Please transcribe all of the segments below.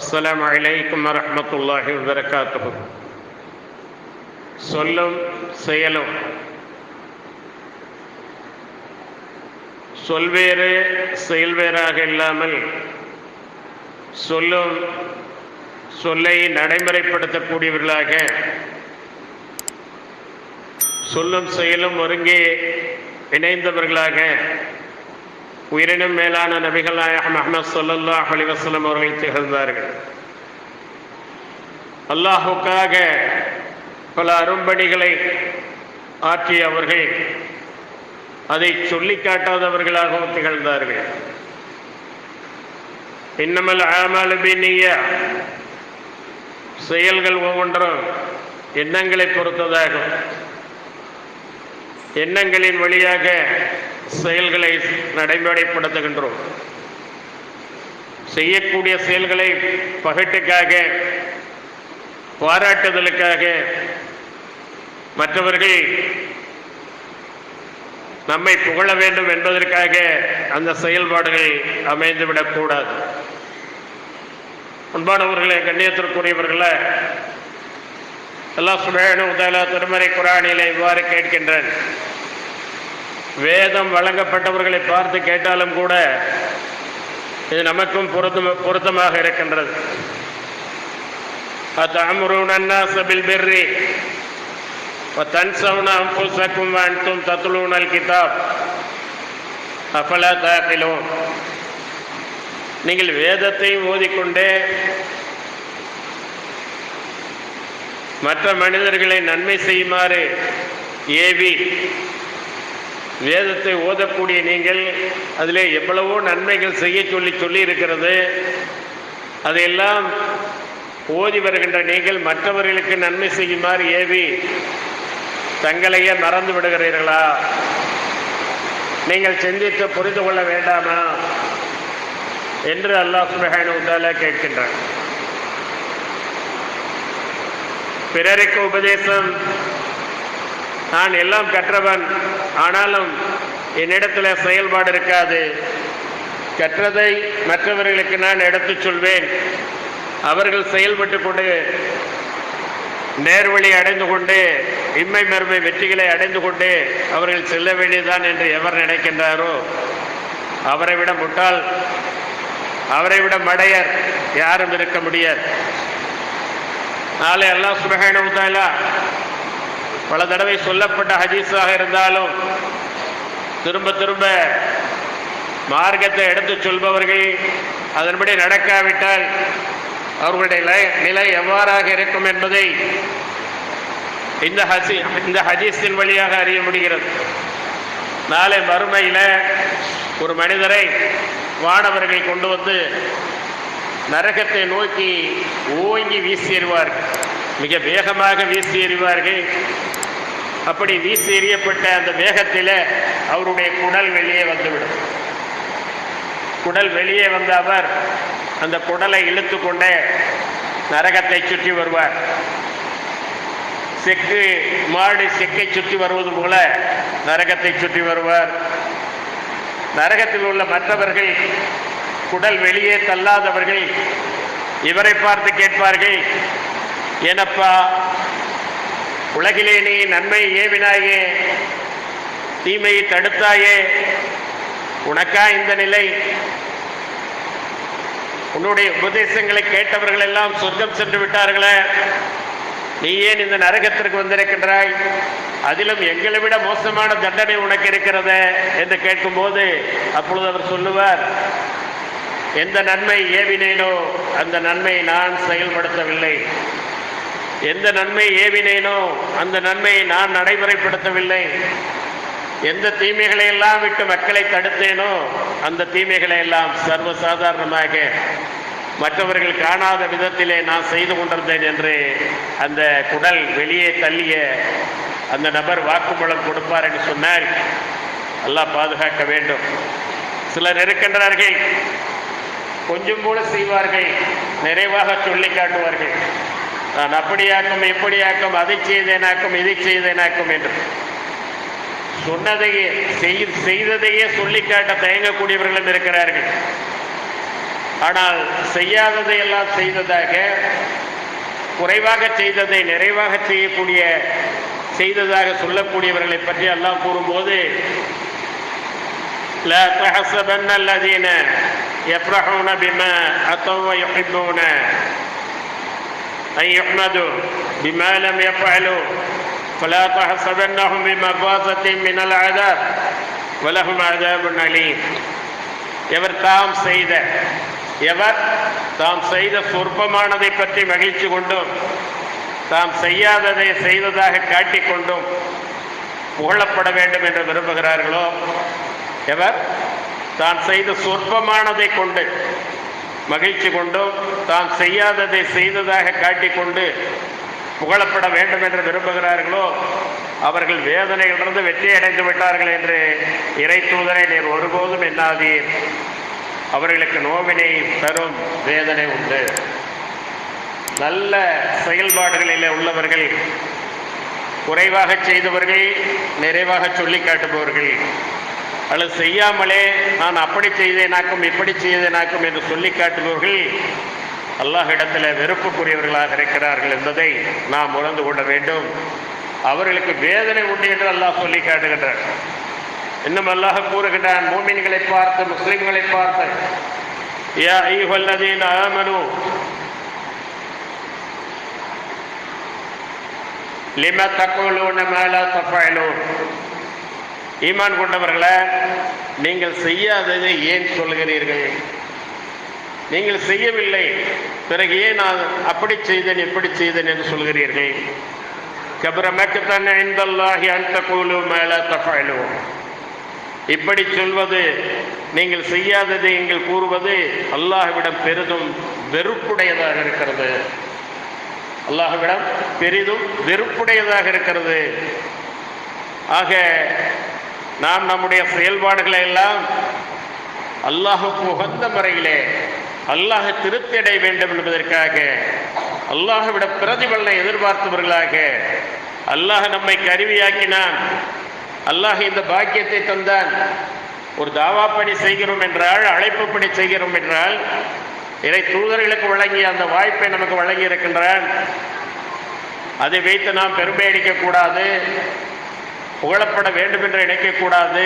அஸ்ஸலாமு அலைக்கும் வரஹ்மத்துல்லாஹி வபரகாத்துஹு. சொல்லும் செயலும் சொல்வேறு செயல்வேறாக இல்லாமல் சொல்லும் சொல்லை நடைமுறைப்படுத்தக்கூடியவர்களாக, சொல்லும் செயலும் ஒருங்கே இணைந்தவர்களாக உயிரினும் மேலான நபிகள் நாயகம் முஹம்மது ஸல்லல்லாஹு அலைஹி வஸல்லம் அவர்கள் திகழ்ந்தார்கள். அல்லாஹுக்காக பல அரும்பணிகளை ஆற்றிய அவர்கள் அதை சொல்லி காட்டாதவர்களாகவும் திகழ்ந்தார்கள். இன்னமல் ஆமாலு பின்னிய்யா, செயல்கள் ஒவ்வொன்றும் எண்ணங்களை பொறுத்ததாகும். எண்ணங்களின் வழியாக செயல்களை நடைமுறைப்படுத்துகின்றோம். செய்யக்கூடிய செயல்களை பகட்டுக்காக, பாராட்டுதலுக்காக, மற்றவர்கள் நம்மை புகழ வேண்டும் என்பதற்காக அந்த செயல்பாடுகள் அமைந்துவிடக்கூடாது. அன்பானவர்களே, கண்ணியத்திற்குரியவர்களே, அல்லாஹ் சுப்ஹானஹு வ தஆலா திருமறை குர்ஆனிலே இவ்வாறு கேட்கின்றான். வேதம் வழங்கப்பட்டவர்களை பார்த்து கேட்டாலும் கூட இது நமக்கும் பொருத்தமாக இருக்கின்றது. அத்தஅமுருன அன்னாஸ பில் பிர்ரி வ தன்ஸவுன அன்ஃபுஸக்கும் வ அன்தும் தத்லூனல் கிதாப் அஃபலா தஅகிலூன். நீங்கள் வேதத்தை ஓதிக்கொண்டே மற்ற மனிதர்களை நன்மை செய்யுமாறு ஏவி, வேதத்தை ஓதக்கூடிய நீங்கள் அதிலே எவ்வளவோ நன்மைகள் செய்ய சொல்லி இருக்கிறது. அதையெல்லாம் ஓதி வருகின்ற நீங்கள் மற்றவர்களுக்கு நன்மை செய்யுமாறு ஏவி தங்களையே மறந்து விடுகிறீர்களா? நீங்கள் சிந்தித்து புரிந்து கொள்ள வேண்டாமா என்று அல்லாஹ் சுப்ஹானஹு வ தஆலா கேட்கின்றான். பிறருக்கு உபதேசம், நான் எல்லாம் கற்றவன், ஆனாலும் என்னிடத்தில் செயல்பாடு இருக்காது. கற்றதை மற்றவர்களுக்கு நான் எடுத்துச் சொல்வேன். அவர்கள் செயல்பட்டு கொண்டு நேர்வழி அடைந்து கொண்டு இம்மை மறுமை வெற்றிகளை அடைந்து கொண்டு அவர்கள் செல்ல வேண்டியதுதான் என்று எவர் நினைக்கின்றாரோ அவரை விட முட்டாள், அவரை விட மடையர் யாரும் இருக்க முடியாது. நாளை அல்லாஹ் சுப்ஹானஹு வ தஆலா பல தடவை சொல்லப்பட்ட ஹதீஸாக இருந்தாலும் திரும்ப திரும்ப மார்க்கத்தை எடுத்து சொல்பவர்கள் அதன்படி நடக்காவிட்டால் அவர்களுடைய நிலை எவ்வாறாக இருக்கும் என்பதை இந்த ஹதீஸின் வழியாக அறிய முடிகிறது. நாளை மறுமையில் ஒரு மனிதரை வானவர்கள் கொண்டு வந்து நரகத்தை நோக்கி ஓங்கி வீசி எறிவார்கள். மிக வேகமாக வீசி எறிவார்கள். அப்படி வீசி எறியப்பட்ட அந்த வேகத்தில் அவருடைய குடல் வெளியே வந்துவிடும். குடல் வெளியே வந்த அவர் அந்த குடலை இழுத்து கொண்டே நரகத்தை சுற்றி வருவார். செக்கு மாடு செக்கை சுற்றி வருவது போல நரகத்தை சுற்றி வருவார். நரகத்தில் உள்ள மற்றவர்கள், குடல் வெளியே தள்ளாதவர்கள் இவரை பார்த்து கேட்பார்கள், ஏனப்பா உலகிலே நீ நன்மை ஏவினாயே, தீமையை தடுத்தாயே, உனக்கா இந்த நிலை? உன்னுடைய உபதேசங்களை கேட்டவர்கள் எல்லாம் சொர்க்கம் சென்று விட்டார்களே, நீ ஏன் இந்த நரகத்திற்கு வந்திருக்கின்றாய்? அதிலும் எங்களை விட மோசமான தண்டனை உனக்கு இருக்கிறது என்று கேட்கும்போது அப்பொழுது அவர் சொல்லுவார், எந்த நன்மை ஏவினேனோ அந்த நன்மையை நான் செயல்படுத்தவில்லை. எந்த நன்மை ஏவினேனோ அந்த நன்மையை நான் நடைமுறைப்படுத்தவில்லை. எந்த தீமைகளை எல்லாம் விட்டு மக்களை தடுத்தேனோ அந்த தீமைகளை எல்லாம் சர்வசாதாரணமாக மற்றவர்கள் காணாத விதத்திலே நான் செய்து கொண்டிருந்தேன் என்று அந்த குடல் வெளியே தள்ளிய அந்த நபர் வாக்குமூலம் கொடுப்பார் என்று சொன்னால் அல்லாஹ் பாதுகாக்க வேண்டும். சிலர் இருக்கின்றார்கள், கொஞ்சம் கூட செய்வார்கள், நிறைவாக சொல்லி காட்டுவார்கள், நான் அப்படியாக்கும் இப்படியாக்கும், அதை செய்தேனாக்கும் இதை செய்தேனாக்கும் என்று. சொன்னதையே செய்ததையே சொல்லி காட்ட தயங்கக்கூடியவர்களும் இருக்கிறார்கள். ஆனால் செய்யாததை எல்லாம் செய்ததாக, குறைவாக செய்ததை நிறைவாக செய்ததாக சொல்லக்கூடியவர்களை பற்றி அல்லாஹ் கூறும்போது, லா தஹஸபன்ன அல்லதீன யஃப்ரஹூன பிமா அத்தவ் வ யுஹிப்பூன அன் யுஹ்மது பிமா லம் யஃஅலு ஃபலா தஹஸபன்னஹும் பிமஃபாஸத்தின் மினல் அஸாப் வ லஹும் அஸாபுன் அலீம். எவர் தாம் செய்த சொற்பமானதை பற்றி மகிழ்ச்சி கொண்டும் தாம் செய்யாததை செய்ததாக காட்டிக்கொண்டும் புகழப்பட வேண்டும் என்று விரும்புகிறார்களோ, எவர் தான் செய்த சொற்பமானதை கொண்டு மகிழ்ச்சி கொண்டும் தாம் செய்யாததை செய்ததாக காட்டிக்கொண்டு புகழப்பட வேண்டும் என்று விரும்புகிறார்களோ, அவர்கள் வேதனையிலிருந்து வெற்றி அடைந்து விட்டார்கள் என்று இறை தூதரை நீர் ஒருபோதும் எண்ணாதீர். அவர்களுக்கு நோவினை தரும் வேதனை உண்டு. நல்ல செயல்பாடுகளில் உள்ளவர்கள், குறைவாக செய்தவர்கள் நிறைவாக சொல்லி காட்டுபவர்கள், அல்லது செய்யாமலே நான் அப்படி செய்தேனாக்கும் இப்படி செய்தேனாக்கும் என்று சொல்லி காட்டுபவர்கள் அல்லாஹ்விடத்தில் வெறுப்புக்குரியவர்களாக இருக்கிறார்கள் என்பதை நாம் உணர்ந்து கொள்ள வேண்டும். அவர்களுக்கு வேதனை உண்டு என்று அல்லாஹ் சொல்லி காட்டுகின்றார். இன்னும் அல்லாஹ் கூறுகின்றான், மூமின்களை பார்த்து, முஸ்லிம்களை பார்த்து, யா அய்யுஹல்லதீன ஆமனூ லிம தக்கூலூன மா லா தஃஅலூன். ஈமான் கொண்டவர்களே, நீங்கள் செய்யாததை ஏன் சொல்கிறீர்கள்? நீங்கள் செய்யவில்லை, பிறகு ஏன் நான் அப்படி செய்தேன் இப்படி செய்தேன் என்று சொல்கிறீர்கள்? கபர மக்கத்தன் இன்தல்லாஹி அன் தக்கூலூ மா லா தஃஅலூன். இப்படி சொல்வது, நீங்கள் செய்யாததை நீங்கள் கூறுவது அல்லாஹ்விடம் பெரிதும் வெறுப்புடையதாக இருக்கிறது. அல்லாஹ்விடம் பெரிதும் வெறுப்புடையதாக இருக்கிறது. ஆக நாம் நம்முடைய செயல்பாடுகளை எல்லாம் அல்லாஹுக்கு உகந்த முறையிலே அல்லாஹ் திருப்தி அடைய வேண்டும் என்பதற்காக, அல்லாஹ்விடம் பிரதிபலனை எதிர்பார்த்தவர்களாக, அல்லாஹ் நம்மை கருவியாக்கினான், அல்லாஹ் இந்த பாக்கியத்தை தந்தான். ஒரு தாவா பணி செய்கிறோம் என்றால், அழைப்பு பணி செய்கிறோம் என்றால், இறை தூதர்களுக்கு வழங்கிய அந்த வாய்ப்பை நமக்கு வழங்கி இருக்கின்றான். அதை வைத்து நாம் பெருமை அடிக்கக்கூடாது, புகழப்பட வேண்டும் என்று நினைக்கக்கூடாது,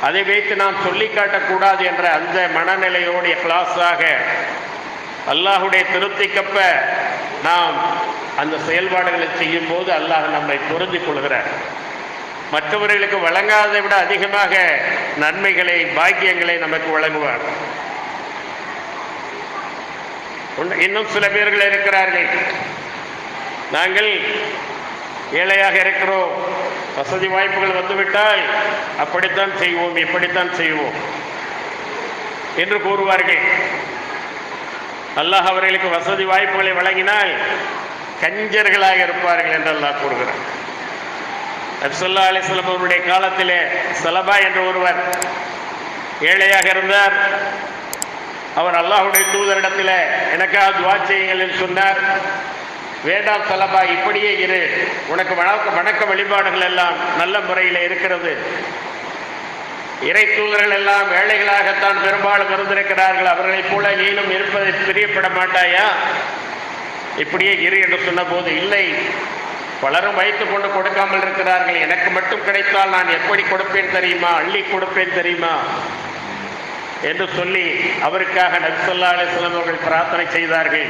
அதை வைத்து நாம் சொல்லி காட்டக்கூடாது என்ற அந்த மனநிலையோடு இக்லாஸாக அல்லாஹுடைய திருப்திக்கப்ப நாம் அந்த செயல்பாடுகளை செய்யும் போது அல்லாஹ் நம்மை பொருந்திக் கொள்கிறார். மற்றவர்களுக்கு வழங்காததை விட அதிகமாக நன்மைகளை, பாக்கியங்களை நமக்கு வழங்குவார். இன்னும் சில பேர்கள் இருக்கிறார்கள், நாங்கள் ஏழையாக இருக்கிறோம், வசதி வாய்ப்புகள் வந்துவிட்டால் அப்படித்தான் செய்வோம், இப்படித்தான் செய்வோம் என்று கூறுவார்கள். அல்லாஹ் அவர்களுக்கு வசதி வாய்ப்புகளை வழங்கினால் கஞ்சர்களாக இருப்பார்கள் என்று அல்லாஹ் கூறுகிறார். நபி ஸல்லல்லாஹு அலைஹி வஸல்லம் அவருடைய காலத்திலே சலபா என்ற ஒருவர் ஏழையாக இருந்தார். அவர் அல்லாஹ்வுடைய தூதரிடத்தில் எனக்காக துஆ செய்யுங்கள் என்று சொன்னார். வேண்டாம் சலபா, இப்படியே இரு, உனக்கு வணக்க வழிபாடுகள் எல்லாம் நல்ல முறையில் இருக்கிறது, இறை தூதர்கள் எல்லாம் ஏழைகளாகத்தான் பெரும்பாலும் இருந்திருக்கிறார்கள், அவர்களைப் போல நீனும் இருப்பதை பிரியப்பட மாட்டாயா, இப்படியே இரு என்று சொன்ன போது, இல்லை, பலரும் வைத்துக் கொண்டு கொடுக்காமல் இருக்கிறார்கள், எனக்கு மட்டும் கிடைத்தால் நான் எப்படி கொடுப்பேன் தெரியுமா, அள்ளி கொடுப்பேன் தெரியுமா என்று சொல்லி அவருக்காக நபி ஸல்லல்லாஹு அலைஹி வஸல்லம் அவர்கள் பிரார்த்தனை செய்தார்கள்.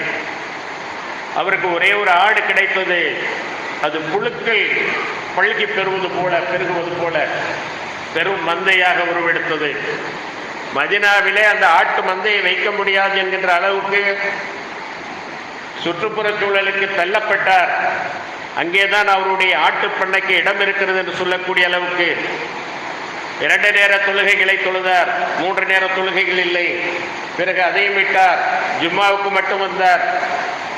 அவருக்கு ஒரே ஒரு ஆடு கிடைத்தது. அது புழுக்கள் பழுகி பெறுவது போல பெரும் மந்தையாக உருவெடுத்தது. மதீனாவிலே அந்த ஆட்டு மந்தையை வைக்க முடியாது என்கின்ற அளவுக்கு சுற்றுப்புற சூழலுக்கு தள்ளப்பட்டார். அங்கேதான் அவருடைய ஆட்டு பண்ணைக்கு இடம் இருக்கிறது என்று சொல்லக்கூடிய அளவுக்கு 2 நேர தொழுகைகளை தொழுதார், 3 நேர தொழுகைகள் இல்லை. பிறகு அதையும் விட்டார், ஜும்மாவுக்கு மட்டும் வந்தார்.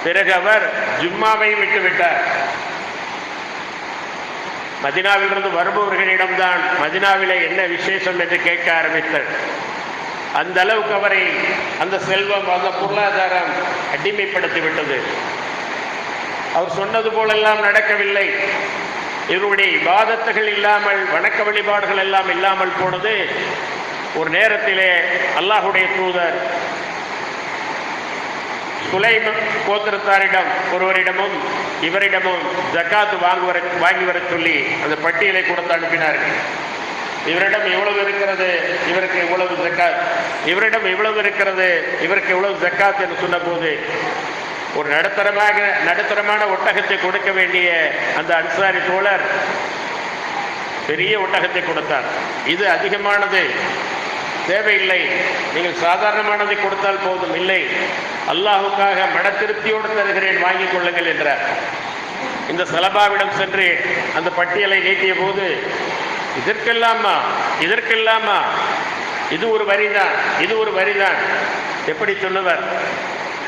பிறகு அவர் ஜும்மாவையும் விட்டுவிட்டார். மதீனாவிலிருந்து வருபவர்களிடம்தான் மதீனாவிலே என்ன விசேஷம் என்று கேட்க ஆரம்பித்தார். அந்த அளவுக்கு அவரை அந்த செல்வம், அந்த பொருளாதாரம் அடிமைப்படுத்தி விட்டது. அவர் சொன்னது போலெல்லாம் நடக்கவில்லை. இவருடைய இபாதத்துகள் இல்லாமல், வணக்க வழிபாடுகள் எல்லாம் இல்லாமல் போனது ஒரு நேரத்திலே அல்லாஹுடைய தூதர் சுலைம் கோத்திரத்தாரிடம் ஒருவரிடமும் இவரிடமும் ஜக்காத்து வாங்கி வர சொல்லி அந்த பட்டியலை கொடுத்து அனுப்பினார்கள். இவரிடம் இவ்வளவு இருக்கிறது, இவருக்கு இவ்வளவு ஜக்காத், இவரிடம் இவ்வளவு இருக்கிறது, இவருக்கு இவ்வளவு ஜக்காத் என்று சொன்னபோது ஒரு நடுத்தரமான ஒட்டகத்தை கொடுக்க வேண்டிய அந்த அன்சாரி தோழர் பெரிய ஒட்டகத்தை கொடுத்தார். இது அதிகமானது, தேவையில்லை, நீங்கள் சாதாரணமானதை கொடுத்தால் போதும், இல்லை அல்லாஹுக்காக மன திருப்தியோடு தருகிறேன், வாங்கிக் கொள்ளுங்கள் என்றார். இந்த சலபாவிடம் சென்று அந்த பட்டியலை நீட்டிய போது இதற்கெல்லாமா இது ஒரு வரிதான், இது ஒரு வரிதான், எப்படி சொன்னவர்?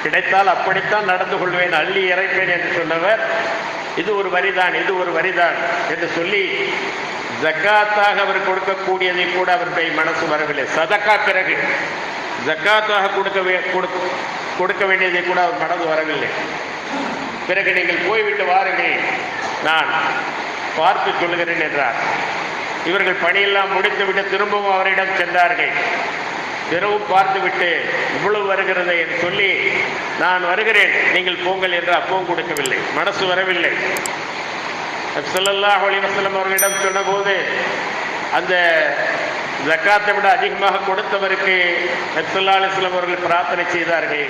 கிடைத்தால் அப்படித்தான் நடந்து கொள்வேன், அள்ளி இறைப்பேன் என்று சொன்னவர் இது ஒரு வரிதான், இது ஒரு வரிதான் என்று சொல்லி ஜக்காத்தாக அவர் கொடுக்கக்கூடியதை கூட அவருடைய மனசு வரவில்லை. சதக்கா பிறகு ஜக்காத்தாக கொடுக்க வேண்டியதை கூட அவர் மனது வரவில்லை. பிறகு நீங்கள் போய்விட்டு வாருங்கள், நான் பார்த்து சொல்லுகிறேன் என்றார். இவர்கள் பணியெல்லாம் முடித்துவிட்டு திரும்பவும் அவரிடம் சென்றார்கள். பிறவும் பார்த்துவிட்டு இவ்வளவு வருகிறது என்று சொல்லி நான் வருகிறேன், நீங்கள் போங்கள் என்று அப்பவும் கொடுக்கவில்லை, மனசு வரவில்லை. ஸல்லல்லாஹு அலைஹி வஸல்லம் அவர்களிடம் சொன்னபோது அந்த ஜக்காத்தை விட அதிகமாக கொடுத்தவருக்கு ஸல்லல்லாஹு அலைஹி வஸல்லம் அவர்கள் பிரார்த்தனை செய்தார்கள்.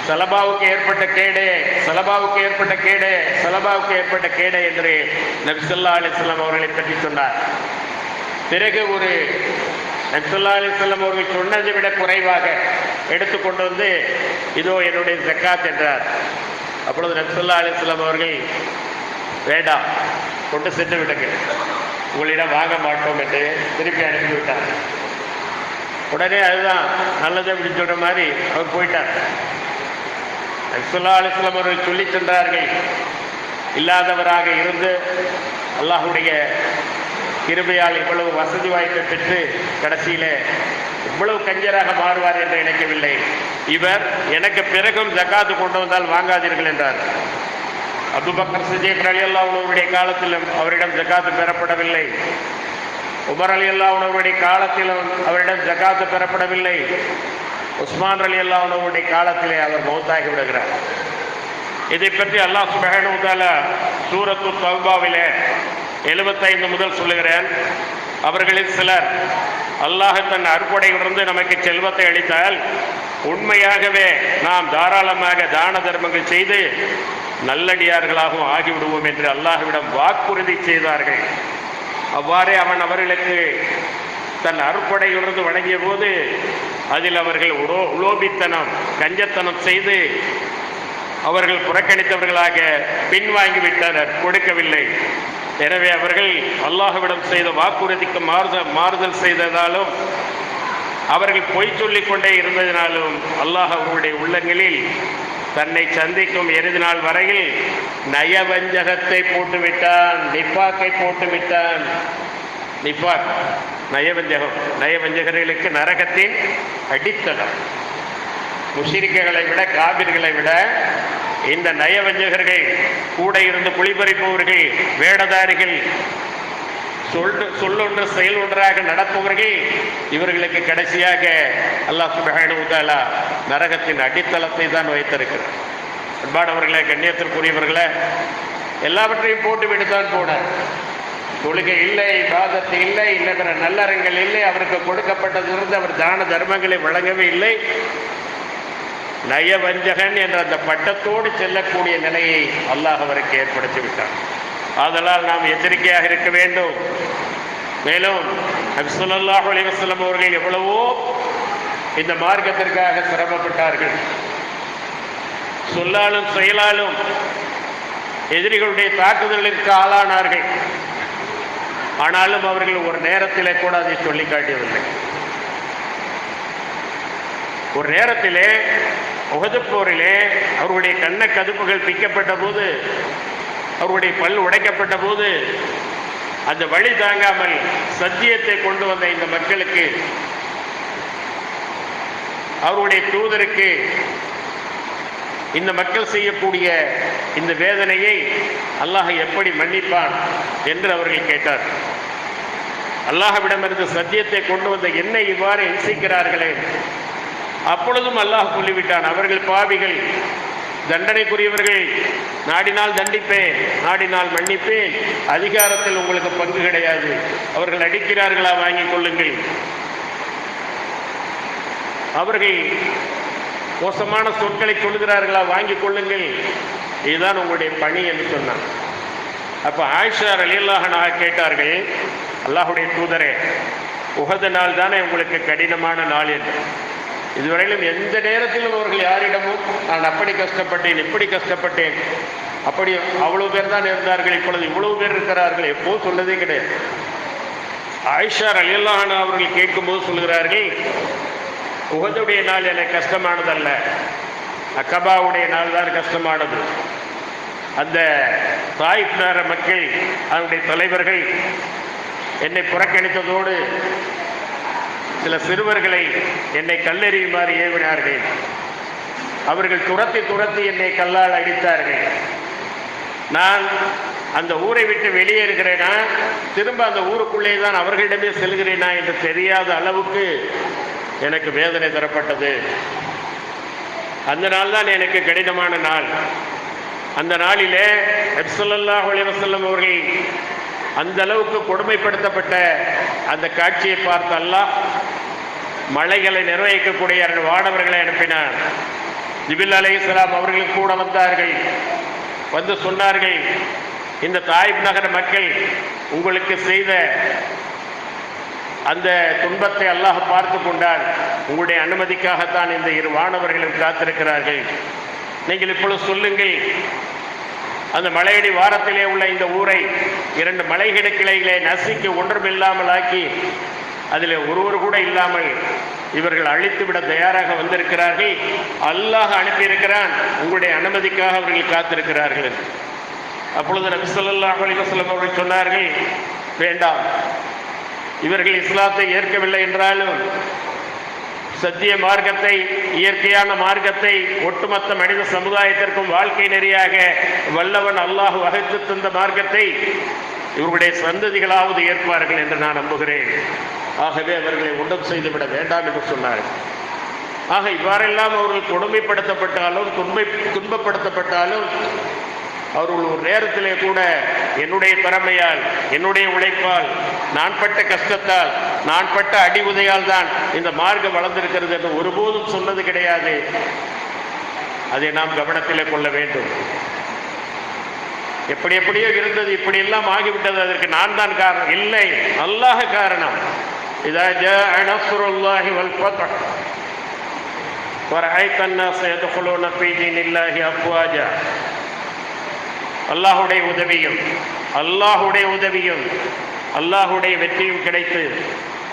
சலபாவுக்கு ஏற்பட்ட கேடே, சலபாவுக்கு ஏற்பட்ட கேடே, சலபாவுக்கு ஏற்பட்ட கேடே என்று நபி ஸல்லல்லாஹு அலைஹி வஸல்லம் அவர்களை பற்றி சொன்னார். பிறகு ஒரு நபி ஸல்லல்லாஹு அலைஹி வஸல்லம் அவர்கள் சொன்னதை விட குறைவாக எடுத்துக்கொண்டு வந்து இதோ என்னுடைய ஜக்காத் என்றார். அப்பொழுது நபி ஸல்லல்லாஹு அலைஹி வஸல்லம் அவர்கள் வேண்டாம், கொண்டு சென்று விடுங்கள், உங்களிடம் வாங்க மாட்டோம் என்று திருப்பி அனுப்பிவிட்டார். உடனே அதுதான் நல்லது அப்படின்னு சொல்ற மாதிரி அவர் போயிட்டார். ஸல்லல்லாஹு அலைஹி வஸல்லம் அவர்கள் சொல்லி சென்றார்கள், இல்லாதவராக இருந்து அல்லாஹுடைய கிருபையால் இவ்வளவு வசதி வாய்ப்பை பெற்று கடைசியில இவ்வளவு கஞ்சராக மாறுவார் என்று நினைக்கவில்லை. இவர் எனக்கு பிறகும் ஜக்காத்து கொண்டு வந்தால் வாங்காதீர்கள் என்றார். அபூபக்கர் சித்திக் ரலியல்லாஹு அன்ஹு அவருடைய காலத்திலும் அவரிடம் ஜக்காத்து பெறப்படவில்லை. உமர் ரலியல்லாஹு அன்ஹு அவருடைய காலத்திலும் அவரிடம் ஜக்காத்து பெறப்படவில்லை. உஸ்மான் ரலியல்லாஹு அன்ஹு அவருடைய காலத்திலே அவர் மௌத்தாகி விடுகிறார். இதை பற்றி அல்லாஹ் சுப்ஹானஹு வ தஆலா சூரத்து தௌபாவிலே 75 முதல் சொல்லுகிறான். அவர்களில் சிலர் அல்லாஹ் தன் அருட்கொடையிலிருந்து நமக்கு செல்வத்தை அளித்தால் உண்மையாகவே நாம் தாராளமாக தான தர்மங்கள் செய்து நல்லடியார்களாகவும் ஆகிவிடுவோம் என்று அல்லாஹ்விடம் வாக்குறுதி செய்தார்கள். அவ்வாறே அவன் அவர்களுக்கு தன் அருட்கொடையிலிருந்து வழங்கிய போது அதில் அவர்கள் உலோபித்தனம், கஞ்சத்தனம் செய்து அவர்கள் புறக்கணித்தவர்களாக பின்வாங்கிவிட்டனர், கொடுக்கவில்லை. எனவே அவர்கள் அல்லாஹ்விடம் செய்த வாக்குறுதிக்கு மாறுதல் செய்ததாலும் அவர்கள் பொய் சொல்லிக் கொண்டே இருந்ததினாலும் அல்லாஹ் அவர்களுடைய உள்ளங்களில் தன்னை சந்திக்கும் இறுதி நாள் வரையில் நயவஞ்சகத்தை போட்டுவிட்டான், நிப்பாக்கை போட்டுவிட்டான். நிப்பாக் நயவஞ்சகம், நயவஞ்சகர்களுக்கு நரகத்தின் அடித்தளம். முஷ்ரிக்குகளை விட, காபிர்களை விட இந்த நயவஞ்சகர்கள், கூட இருந்து குளிபறிப்பவர்கள், வேடதாரிகள், சொல்லொன்று செயல் ஒன்றாக நடப்பவர்கள், இவர்களுக்கு கடைசியாக அல்லாஹ் சுப்ஹானஹு வ தஆலா நரகத்தின் அடித்தளத்தை தான் வைத்திருக்கிறார். அன்பானவர்களே, கண்ணியத்திற்குரியவர்களே, எல்லாவற்றையும் போட்டு விடுத்தான் போன தொழுகை இல்லை, இபாதத்து இல்லை, பிற நல்லறங்கள் இல்லை, அவருக்கு கொடுக்கப்பட்டதிலிருந்து அவர் தான தர்மங்களை வழங்கவே இல்லை. நயவஞ்சகன் என்ற அந்த பட்டத்தோடு செல்லக்கூடிய நிலையை அல்லாஹ் அவருக்கு ஏற்படுத்தி விட்டார். ஆதலால் நாம் எச்சரிக்கையாக இருக்க வேண்டும். மேலும் நபி ஸல்லல்லாஹு அலைஹி வஸல்லம் அவர்கள் எவ்வளவோ இந்த மார்க்கத்திற்காக சிரமப்பட்டார்கள். சொல்லாலும் செயலாலும் எதிரிகளுடைய தாக்குதலுக்கு ஆளானார்கள். ஆனாலும் அவர்கள் ஒரு நேரத்திலே கூட அதை சொல்லி காட்டியதில்லை. ஒரு நேரத்திலே உஹது போரிலே அவருடைய கண்ண கதுப்புகள் பிக்கப்பட்ட போது, அவருடைய பல் உடைக்கப்பட்ட போது, அந்த வழி தாங்காமல் சத்தியத்தை கொண்டு வந்த இந்த மக்களுக்கு, அவருடைய தூதருக்கு இந்த மக்கள் செய்யக்கூடிய இந்த வேதனையை அல்லாஹ் எப்படி மன்னிப்பான் என்று அவர்கள் கேட்டார். அல்லாஹ்விடமிருந்து சத்தியத்தை கொண்டு வந்த என்னை இவ்வாறு இன்சிக்கிறார்களே. அப்பொழுதும் அல்லாஹ் சொல்லிவிட்டான், அவர்கள் பாவிகள், தண்டனைக்குரியவர்கள். நாடினால் தண்டிப்பேன், நாடினால் மன்னிப்பேன், அதிகாரத்தில் உங்களுக்கு பங்கு கிடையாது. அவர்கள் அடிக்கிறார்களா, வாங்கிக் கொள்ளுங்கள். அவர்கள் மோசமான சொற்களை சொல்லுகிறார்களா, வாங்கிக் கொள்ளுங்கள். இதுதான் உங்களுடைய பணி என்று சொன்னான். அப்ப ஆயிஷா ரலியல்லாஹு அன்ஹா கேட்டார்கள், அல்லாஹுடைய தூதரே, உஹது நாள் தானே உங்களுக்கு கடினமான நாள் என்று. இதுவரையிலும் எந்த நேரத்திலும் அவர்கள் யாரிடமும் நான் அப்படி கஷ்டப்பட்டேன், இப்படி கஷ்டப்பட்டேன், அப்படி அவ்வளவு பேர் தான் இருந்தார்கள், இப்பொழுது இவ்வளவு பேர் இருக்கிறார்கள் எப்போ சொன்னதே கிடையாது. ஆயிஷா ரலியல்லாஹு அன்ஹா அவர்கள் கேட்கும்போது சொல்கிறார்கள், உஹதுடைய நாள் எனக்கு கஷ்டமானதல்ல, அக்கபாவுடைய நாள் தான் கஷ்டமானது. அந்த தாயிஃப் நகர மக்கள், அதனுடைய தலைவர்கள் என்னை புறக்கணித்ததோடு சில சிறுவர்களை என்னை கல்லெறியுமாறு ஏவினார்கள். அவர்கள் துரத்தி துரத்தி என்னை கல்லால் அடித்தார்கள். நான் அந்த ஊரை விட்டு வெளியேறுகிறேனா, திரும்ப அந்த ஊருக்குள்ளே தான் அவர்களிடமே செல்கிறேனா என்று தெரியாத அளவுக்கு எனக்கு வேதனை தரப்பட்டது. அந்த நாள் தான் எனக்கு கடினமான நாள். அந்த நாளிலே நபி ஸல்லல்லாஹு அலைஹி வஸல்லம் அவர்கள் அந்த அளவுக்கு கொடுமைப்படுத்தப்பட்ட அந்த காட்சியை பார்த்து அல்லாஹ் மலைகளை நிர்வகிக்கக்கூடிய வானவர்களை அனுப்பினார். ஜிப்ரீல் அலைஹிஸ்ஸலாம் அவர்களுக்கு கூட வந்தார்கள். வந்து சொன்னார்கள், இந்த தாயிப் நகர மக்கள் உங்களுக்கு செய்த அந்த துன்பத்தை அல்லாஹ் பார்த்து கொண்டால் உங்களுடைய அனுமதிக்காகத்தான் இந்த இரு வானவர்களும் காத்திருக்கிறார்கள். நீங்கள் இப்பொழுது சொல்லுங்கள், அந்த மலையடி வாரத்திலே உள்ள இந்த ஊரை 2 மலைகிடக்கிளைகளை நசுக்கி ஒன்றுமில்லாமல் ஆக்கி அதில் ஒருவர் கூட இல்லாமல் இவர்கள் அழித்துவிட தயாராக வந்திருக்கிறார்கள். அல்லாஹ் அனுப்பியிருக்கிறான், உங்களுடைய அனுமதிக்காக அவர்கள் காத்திருக்கிறார்கள். அப்பொழுது நபி ஸல்லல்லாஹு அலைஹி வஸல்லம் அவர்கள் சொன்னார்கள், வேண்டாம், இவர்கள் இஸ்லாத்தை ஏற்கவில்லை என்றாலும் சத்திய மார்க்கத்தை, இயற்கையான மார்க்கத்தை ஒட்டுமொத்த மனித சமுதாயத்திற்கும் வாழ்க்கை நெறியாக வல்லவன் அல்லாஹ் வகுத்து தந்த மார்க்கத்தை இவர்களுடைய சந்ததிகளாவது ஏற்பார்கள் என்று நான் நம்புகிறேன். ஆகவே அவர்களை ஒன்றும் செய்துவிட வேண்டாம் என்று சொன்னார்கள். ஆக இவ்வாறெல்லாம் அவர்கள் கொடுமைப்படுத்தப்பட்டாலும் துன்பப்படுத்தப்பட்டாலும் அவர்கள் ஒரு நேரத்திலே கூட என்னுடைய திறமையால், என்னுடைய உழைப்பால், நான் பட்ட கஷ்டத்தால், நான் பட்ட அடி உதையால் தான் இந்த மார்க்கம் வளர்ந்திருக்கிறது என்று ஒருபோதும் சொன்னது கிடையாது. அதை நாம் கவனத்திலே கொள்ள வேண்டும். எப்படி எப்படியோ இருந்தது, இப்படி எல்லாம் ஆகிவிட்டது, அதற்கு நான் தான் காரணம் இல்லை, அல்லாஹ் காரணம். இதா ஜாஅ நஸ்ருல்லாஹி வல் ஃபத்ஹ் வரஅய்த அன்-நாஸ யத்குலூன ஃபீ தீனில்லாஹி அஃப்வாஜா. அல்லாஹுடைய உதவியும் அல்லாஹுடைய வெற்றியும் கிடைத்து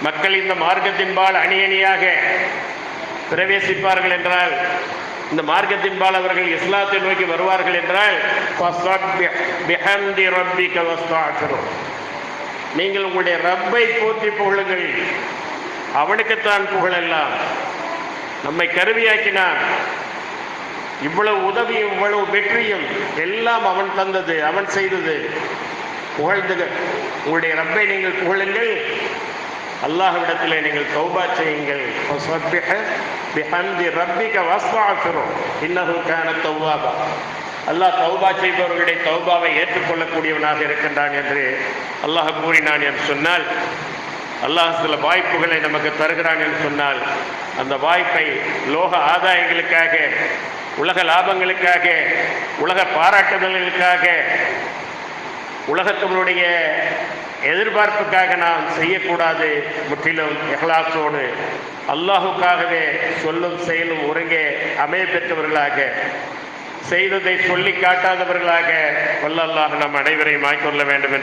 மக்கள் இந்த மார்க்கத்தின்பால் அணி அணியாக பிரவேசிப்பார்கள் என்றால், இந்த மார்க்கத்தின்பால் அவர்கள் இஸ்லாத்தை நோக்கி வருவார்கள் என்றால், நீங்கள் உங்களுடைய ரப்பை போற்றி புகழுங்கள். அவனுக்குத்தான் புகழெல்லாம். நம்மை கருவியாக்கினான். இவ்வளவு உதவியும் இவ்வளவு வெற்றியும் எல்லாம் அவன் தந்தது, அவன் செய்தது. புகழ்ந்து உங்களுடைய ரப்பை நீங்கள் புகழுங்கள். அல்லாஹ்விடத்திலே நீங்கள் தௌபா செய்யுங்கள். அல்லாஹ் தௌபா செய்பவர்களுடைய தௌபாவை ஏற்றுக்கொள்ளக்கூடியவனாக இருக்கின்றான் என்று அல்லாஹ் கூறினான் என்று சொன்னால், அல்லாஹ் சில வாய்ப்புகளை நமக்கு தருகிறான் என்று சொன்னால், அந்த வாய்ப்பை லோக ஆதாயங்களுக்காக, உலக லாபங்களுக்காக, உலக பாராட்டுதல்களுக்காக, உலகத்தினுடைய எதிர்பார்ப்புக்காக நாம் செய்யக்கூடாது. முற்றிலும் இஹ்லாஸோடு அல்லாஹுக்காகவே சொல்லும் செயலும் ஒருங்கே அமைய பெற்றவர்களாக, செய்ததை சொல்லி காட்டாதவர்களாக வல்ல அல்லாஹ் நம் அனைவரையும் ஆக்கிக்கொள்ள வேண்டும் என்று